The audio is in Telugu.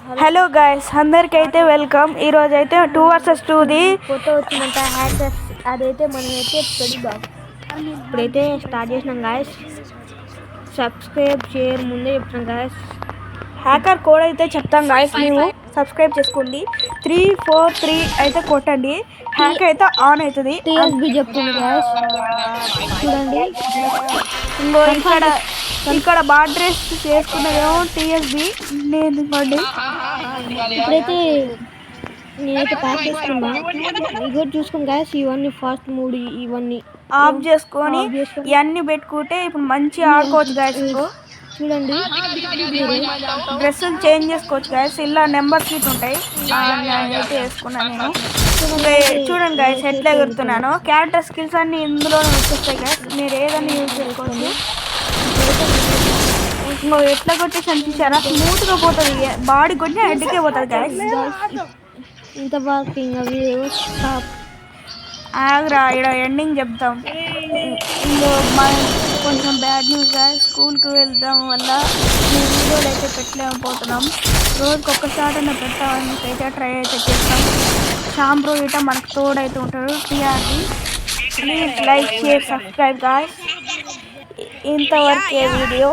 Hello guys, అందరికైతే welcome. ఈరోజు అయితే 2 vs 2ది ఫోటో వచ్చిందంట హ్యాకర్స్. అదైతే మనమైతే పెడదాం. ఇప్పుడైతే స్టార్ట్ చేసినాం గాయస్. సబ్స్క్రైబ్ చేయరు ముందే చెప్తున్నాం గాయస్. హ్యాకర్ కోడ్ అయితే చెప్తాం గాయస్, మేము సబ్స్క్రైబ్ చేసుకోండి. 343 అయితే కొట్టండి, హ్యాక్ అయితే ఆన్ అవుతుంది. టీఎస్బీ చెప్తుంది గాయస్, చూడండి. ఇంకో ఇక్కడ బాట్ డ్రెస్ చేసుకున్నదేమో టీఎస్బీ. నేను ఇవ్వండి. ఇప్పుడైతే నేనైతే ప్యాక్ చేసుకున్నా. ఇగో చూసుకోండి గాయస్, ఇవన్నీ ఫాస్ట్ మూడ్ ఇవన్నీ ఆఫ్ చేసుకొని ఇవన్నీ పెట్టుకుంటే ఇప్పుడు మంచి ఆడుకోవచ్చు గాయస్. చూడండి, డ్రెస్సులు చేంజ్ చేసుకోవచ్చు గాయస్. ఇలా నెంబర్ సీట్ ఉంటాయి, అయితే వేసుకున్నాను నేను. చూడండి గాయస్ ఎట్లా ఎగురుతున్నాను. క్యారెక్టర్ స్కిల్స్ అన్ని ఇందులోనే వచ్చేస్తాయి గాయస్, మీరు ఏదైనా యూజ్ చేసుకోవచ్చు. ఎట్లా కొట్టేసి అనిపించారా, స్మూత్ గా పోతుంది. బాడీ కొట్టిన హెడ్కే పోతుంది గాయస్. ఇంత బాగా ఆగ్రా ఇక్కడ ఎండింగ్ చెప్తాం. ఇందులో కొంచెం బ్యాడ్ న్యూస్ గాయస్. స్కూల్కి వెళ్దాం వల్ల మేము వీడియోలు అయితే పెట్టలేకపోతున్నాం. రోజుకి ఒక్కసారి పెట్టాలని అయితే ట్రై అయితే చేస్తాం. షాంబ్రో ఇట మనకు తోడైతే ఉంటాడు. టీఆర్డి please like share subscribe guys. ఇంతవరకే వీడియో.